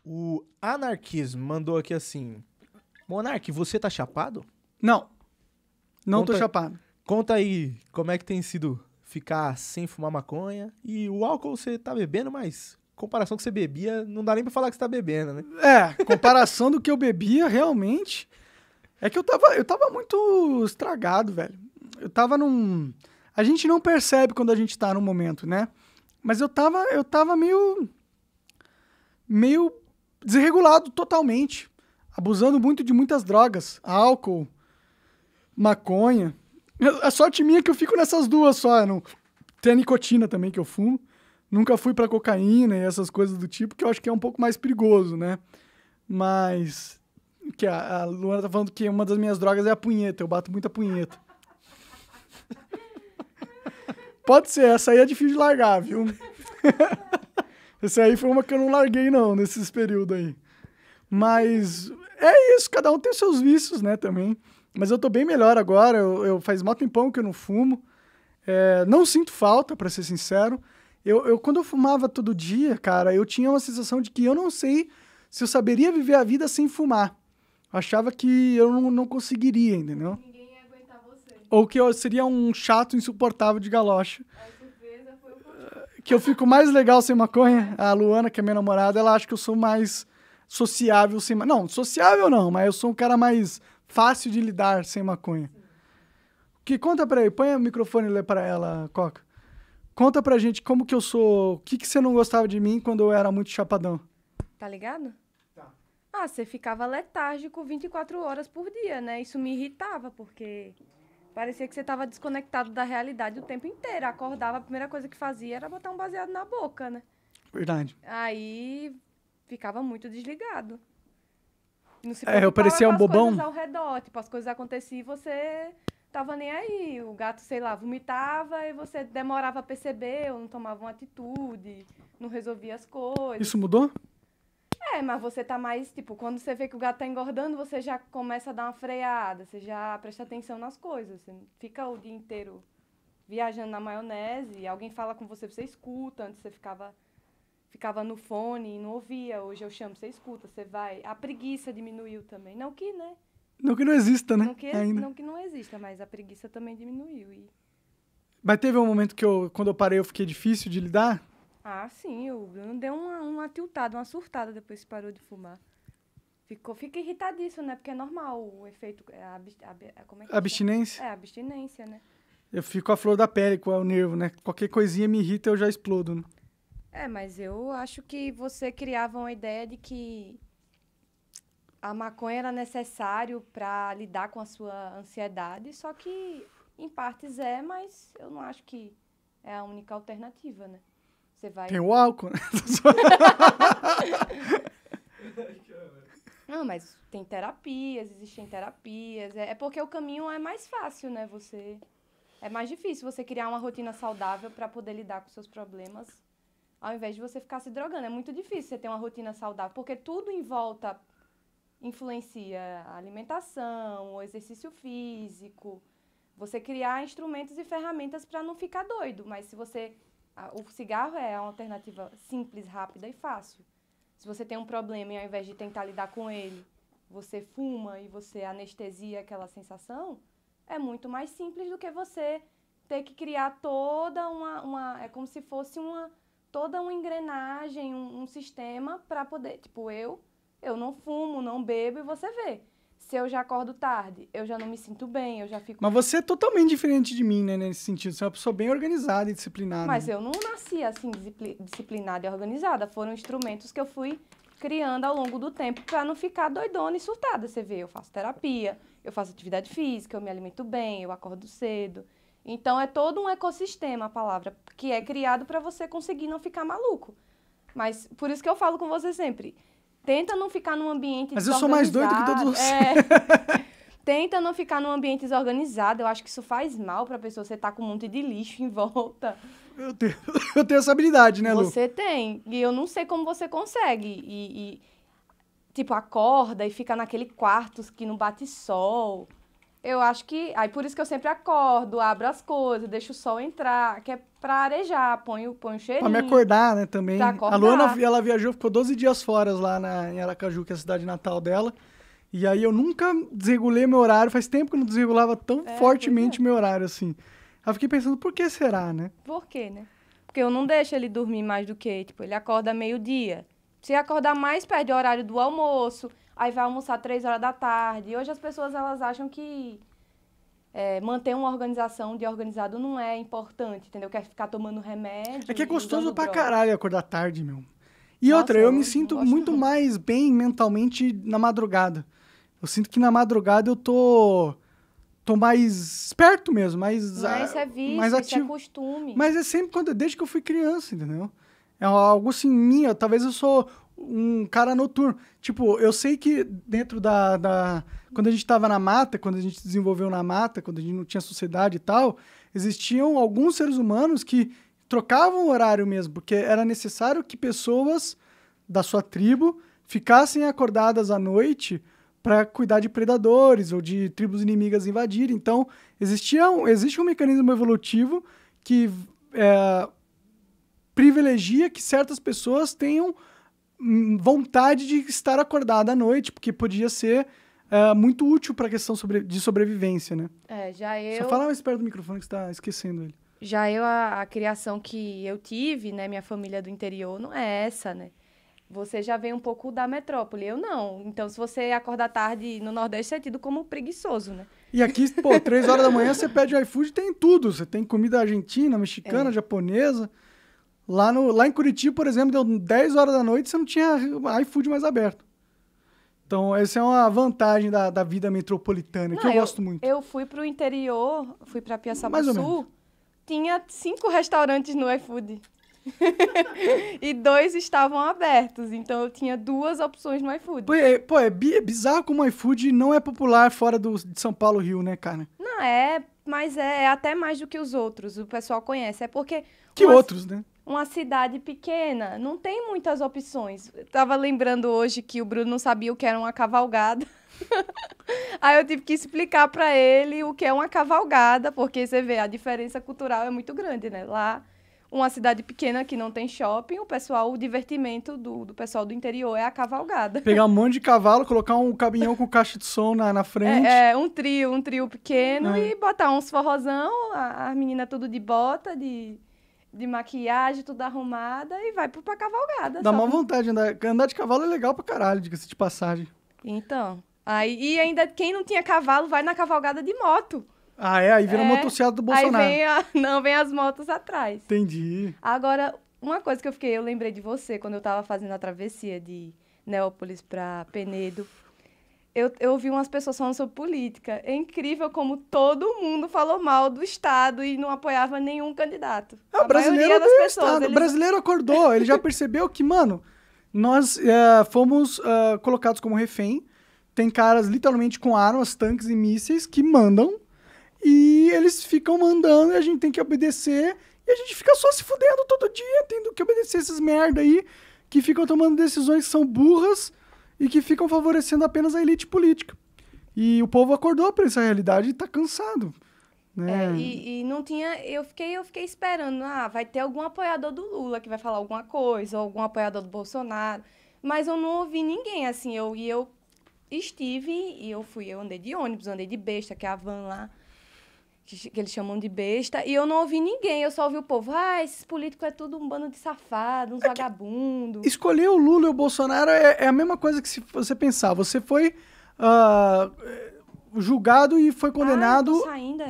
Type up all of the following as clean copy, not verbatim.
O Anarquismo mandou aqui assim: Monark, você tá chapado? Não. Não tô Conta- chapado. Conta aí como é que tem sido ficar sem fumar maconha. E o álcool você tá bebendo, mas em comparação com que você bebia, não dá nem pra falar que você tá bebendo, né? Comparação do que eu bebia, realmente, é que eu tava muito estragado, velho. Eu tava num... A gente não percebe quando a gente tá num momento, né? Mas eu tava meio desregulado totalmente. Abusando muito de muitas drogas. Álcool, maconha. A sorte minha é que eu fico nessas duas só. Não... Tem a nicotina também que eu fumo. Nunca fui pra cocaína e essas coisas do tipo, que eu acho que é um pouco mais perigoso, né? Mas... Que a Luana tá falando que uma das minhas drogas é a punheta. Eu bato muita punheta. Pode ser, essa aí é difícil de largar, viu? Essa aí foi uma que eu não larguei, não, nesses períodos aí. Mas é isso, cada um tem seus vícios, né, também. Mas eu tô bem melhor agora, eu faz mó tempão que eu não fumo. Não sinto falta, pra ser sincero. Quando eu fumava todo dia, cara, eu tinha uma sensação de que eu não sei se eu saberia viver a vida sem fumar. Achava que eu não conseguiria, entendeu? Ninguém ia aguentar você. Ou que eu seria um chato insuportável de galocha. A surpresa foi o contrário. Que eu fico mais legal sem maconha. A Luana, que é minha namorada, ela acha que eu sou mais sociável sem maconha. Não, sociável não, mas eu sou um cara mais fácil de lidar sem maconha. Que conta pra ele, põe o microfone e lê pra ela, Coca. Conta pra gente como que eu sou, o que você não gostava de mim quando eu era muito chapadão. Tá ligado? Tá. Ah, você ficava letárgico 24 horas por dia, né? Isso me irritava, porque parecia que você tava desconectado da realidade o tempo inteiro. Acordava, a primeira coisa que fazia era botar um baseado na boca, né? Verdade. Aí ficava muito desligado. Não se Eu preocupava parecia com um as bobão? coisas ao redor. Tipo, as coisas aconteciam e você tava nem aí. O gato, sei lá, vomitava e você demorava a perceber, ou não tomava uma atitude, não resolvia as coisas. Isso mudou? Mas você tá mais, tipo, quando você vê que o gato tá engordando, você já começa a dar uma freada, você já presta atenção nas coisas. Você não fica o dia inteiro viajando na maionese, alguém fala com você, você escuta. Antes você ficava no fone e não ouvia. Hoje eu chamo, você escuta, você vai. A preguiça diminuiu também. Não que, né? Não que não exista, né? Ainda. Não que não exista, mas a preguiça também diminuiu. Mas teve um momento que quando eu parei, eu fiquei difícil de lidar? Ah, sim, o Bruno deu uma tiltada, uma surtada depois que parou de fumar. Fica irritadíssimo, né? Porque é normal o efeito. Como é que chama? Abstinência? É, abstinência, né? Eu fico a flor da pele com o nervo, né? Qualquer coisinha me irrita, eu já explodo, né? Mas eu acho que você criava uma ideia de que a maconha era necessário para lidar com a sua ansiedade, só que em partes mas eu não acho que é a única alternativa, né? Você vai... Tem o álcool, né? Não, mas tem terapias, existem terapias. É porque o caminho é mais fácil, né? É mais difícil você criar uma rotina saudável para poder lidar com seus problemas, ao invés de você ficar se drogando. É muito difícil você ter uma rotina saudável, porque tudo em volta influencia a alimentação, o exercício físico, você criar instrumentos e ferramentas para não ficar doido. Mas se você... O cigarro é uma alternativa simples, rápida e fácil. Se você tem um problema e ao invés de tentar lidar com ele, você fuma e você anestesia aquela sensação, é muito mais simples do que você ter que criar toda é como se fosse toda uma engrenagem, um sistema para poder... Tipo, eu não fumo, não bebo e você vê. Se eu já acordo tarde, eu já não me sinto bem, eu já fico... Mas você é totalmente diferente de mim, né? Nesse sentido. Você é uma pessoa bem organizada e disciplinada. Mas né? eu não nasci assim, disciplinada e organizada. Foram instrumentos que eu fui criando ao longo do tempo para não ficar doidona e surtada. Você vê, eu faço terapia, eu faço atividade física, eu me alimento bem, eu acordo cedo. Então, é todo um ecossistema, a palavra, que é criado para você conseguir não ficar maluco. Mas, por isso que eu falo com você sempre, tenta não ficar num ambiente Mas eu sou mais doido que todos vocês. Tenta não ficar num ambiente desorganizado. Eu acho que isso faz mal pra pessoa. Você tá com um monte de lixo em volta. Eu tenho essa habilidade, né, Lu? Você tem. E eu não sei como você consegue. Tipo, acorda e fica naquele quarto que não bate sol. eu acho que... Aí por isso que eu sempre acordo, abro as coisas, deixo o sol entrar, que é pra arejar, ponho um cheirinho. Pra me acordar, né, também. Pra A acordar. Luana, ela viajou, ficou 12 dias fora lá em Aracaju, que é a cidade natal dela. E aí eu nunca desregulei meu horário, faz tempo que eu não desregulava tão fortemente meu horário, assim. Aí eu fiquei pensando, por que será, né? Por quê, né? Porque eu não deixo ele dormir mais do que, tipo, ele acorda meio-dia. Se acordar mais, perde o horário do almoço, aí vai almoçar 3 horas da tarde. E hoje as pessoas, elas acham que manter uma organização de organizado não é importante, entendeu? Quer ficar tomando remédio. É que é gostoso usando pra droga. caralho acordar tarde, meu. E Nossa, outra, eu eu me não sinto gosto muito não. mais bem mentalmente na madrugada. Eu sinto que na madrugada eu tô mais esperto mesmo, mais Mas isso é vício, mais isso é ativo. costume. Mas é sempre desde que eu fui criança, entendeu? É algo assim minha, talvez eu sou um cara noturno. Tipo, eu sei que dentro quando a gente tava na mata, quando a gente se desenvolveu na mata, quando a gente não tinha sociedade e tal, existiam alguns seres humanos que trocavam o horário mesmo, porque era necessário que pessoas da sua tribo ficassem acordadas à noite para cuidar de predadores ou de tribos inimigas invadirem. Então, existe um mecanismo evolutivo que privilegia que certas pessoas tenham vontade de estar acordada à noite, porque podia ser muito útil para a questão de sobrevivência, né? Só fala mais perto do microfone que você está esquecendo ele. A criação que eu tive, né, minha família do interior, não é essa, né? Você já vem um pouco da metrópole, eu não. Então, se você acordar tarde no Nordeste, você é tido como preguiçoso, né? E aqui, 3 horas da manhã, você pede o iFood, tem tudo. Você tem comida argentina, mexicana, japonesa. Lá em Curitiba, por exemplo, deu 10 horas da noite, você não tinha iFood mais aberto. Então, essa é uma vantagem da vida metropolitana, que eu gosto muito. Eu fui pro interior, fui pra Piaçaba Mais ou Sul, menos. Tinha 5 restaurantes no iFood. E 2 estavam abertos, então eu tinha 2 opções no iFood. É bizarro como o iFood não é popular fora de São Paulo, Rio, né, cara? Não, mas é até mais do que os outros, o pessoal conhece. É porque... outros, né? Uma cidade pequena, não tem muitas opções. Eu tava lembrando hoje que o Bruno não sabia o que era uma cavalgada. Aí eu tive que explicar para ele o que é uma cavalgada, porque você vê, a diferença cultural é muito grande, né? Lá, uma cidade pequena que não tem shopping, o divertimento do pessoal do interior é a cavalgada. Pegar um monte de cavalo, colocar um caminhão com caixa de som na frente. Um trio pequeno e botar uns forrozão, a menina tudo de bota, de maquiagem, tudo arrumada e vai pra cavalgada. Dá uma vontade de andar de cavalo, é legal pra caralho, diga-se de passagem. Então, e ainda quem não tinha cavalo vai na cavalgada de moto. Aí vira a motocicleta do Bolsonaro. Aí vem as motos atrás. Entendi. Agora, uma coisa que eu lembrei de você, quando eu tava fazendo a travessia de Neópolis pra Penedo, eu ouvi umas pessoas falando sobre política. É incrível como todo mundo falou mal do Estado e não apoiava nenhum candidato. O brasileiro das odeia o pessoas, Estado. O brasileiro acordou, ele já percebeu que, mano, nós fomos colocados como refém. Tem caras literalmente com armas, tanques e mísseis que mandam. E eles ficam mandando e a gente tem que obedecer. E a gente fica só se fudendo todo dia, tendo que obedecer esses merda aí, que ficam tomando decisões que são burras e que ficam favorecendo apenas a elite política. E o povo acordou para essa realidade e tá cansado. Né? E não tinha... Eu fiquei esperando. Vai ter algum apoiador do Lula que vai falar alguma coisa, ou algum apoiador do Bolsonaro. Mas eu não ouvi ninguém, assim. Eu estive e eu andei de ônibus, andei de besta, que é a van lá, que eles chamam de besta, e eu não ouvi ninguém, eu só ouvi o povo, esses políticos é tudo um bando de safado, uns vagabundos. Escolher o Lula e o Bolsonaro é a mesma coisa que se você pensar, você foi julgado e foi condenado... Tô saindo,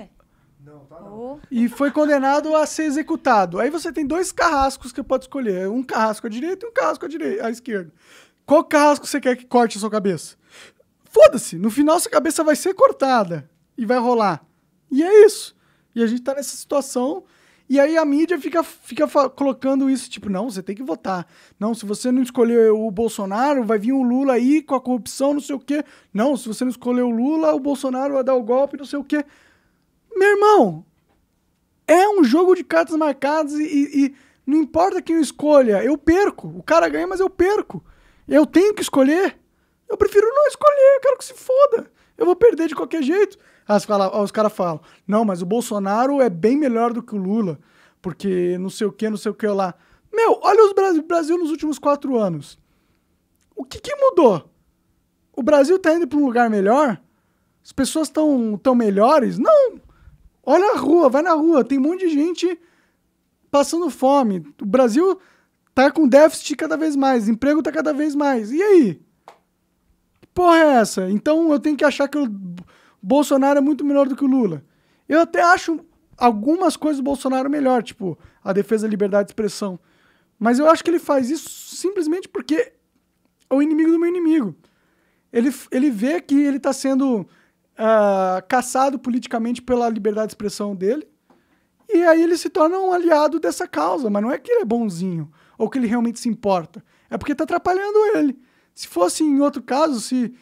Não, tá não. E foi condenado a ser executado. Aí você tem 2 carrascos que pode escolher, um carrasco à direita e um carrasco à esquerda. Qual carrasco você quer que corte a sua cabeça? Foda-se, no final sua cabeça vai ser cortada e vai rolar. E é isso. E a gente tá nessa situação. E aí a mídia fica colocando isso, tipo, não, você tem que votar. Não, se você não escolher o Bolsonaro, vai vir o Lula aí com a corrupção, não sei o quê. Não, se você não escolher o Lula, o Bolsonaro vai dar o golpe, não sei o quê. Meu irmão, é um jogo de cartas marcadas e não importa quem eu escolha, eu perco. O cara ganha, mas eu perco. Eu tenho que escolher. Eu prefiro não escolher, eu quero que se foda. eu vou perder de qualquer jeito. Os caras falam, não, mas o Bolsonaro é bem melhor do que o Lula, porque não sei o que lá. Meu, olha o Brasil nos últimos 4 anos. O que mudou? O Brasil tá indo para um lugar melhor? As pessoas tão melhores? Não! Olha a rua, vai na rua, tem um monte de gente passando fome. O Brasil tá com déficit cada vez mais, emprego tá cada vez mais. E aí? Que porra é essa? Então eu tenho que achar que o Bolsonaro é muito melhor do que o Lula. Eu até acho algumas coisas do Bolsonaro melhor, tipo a defesa da liberdade de expressão. Mas eu acho que ele faz isso simplesmente porque é o inimigo do meu inimigo. Ele vê que ele está sendo caçado politicamente pela liberdade de expressão dele, e aí ele se torna um aliado dessa causa, mas não é que ele é bonzinho, ou que ele realmente se importa, é porque está atrapalhando ele. Se fosse em outro caso, se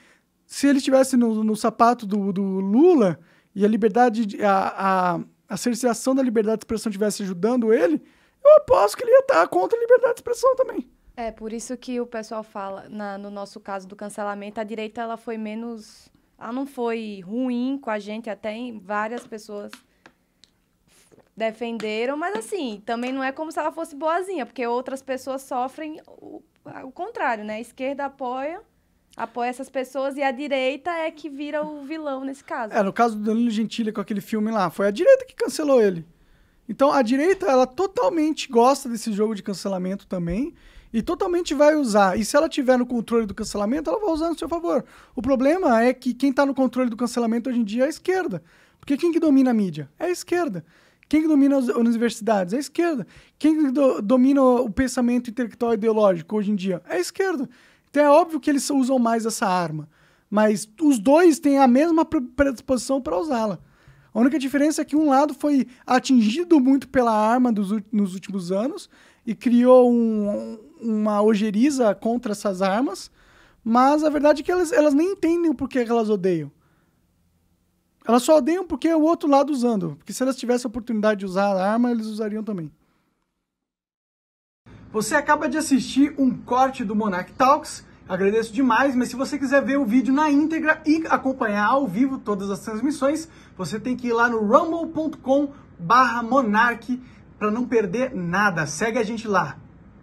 ele estivesse no sapato do Lula, e a liberdade, a cerceação da liberdade de expressão estivesse ajudando ele, eu aposto que ele ia estar contra a liberdade de expressão também. É, por isso que o pessoal fala, no nosso caso do cancelamento, a direita ela foi menos... Ela não foi ruim com a gente, até várias pessoas defenderam, mas assim, também não é como se ela fosse boazinha, porque outras pessoas sofrem o contrário, né? A esquerda apoia essas pessoas e a direita é que vira o vilão nesse caso. No caso do Danilo Gentili com aquele filme lá, foi a direita que cancelou ele. Então a direita, ela totalmente gosta desse jogo de cancelamento também, e totalmente vai usar. E se ela tiver no controle do cancelamento, ela vai usar no seu favor. O problema é que quem está no controle do cancelamento hoje em dia é a esquerda. Porque quem que domina a mídia? É a esquerda. Quem que domina as universidades? É a esquerda. Quem que domina o pensamento intelectual e ideológico hoje em dia? É a esquerda. Então é óbvio que eles usam mais essa arma. Mas os dois têm a mesma predisposição para usá-la. A única diferença é que um lado foi atingido muito pela arma nos últimos anos e criou uma ojeriza contra essas armas, mas a verdade é que elas nem entendem o porquê que elas odeiam. Elas só odeiam porque é o outro lado usando. Porque se elas tivessem a oportunidade de usar a arma, eles usariam também. Você acaba de assistir um corte do Monarch Talks. Agradeço demais, mas se você quiser ver o vídeo na íntegra e acompanhar ao vivo todas as transmissões, você tem que ir lá no rumble.com/monarch para não perder nada. Segue a gente lá.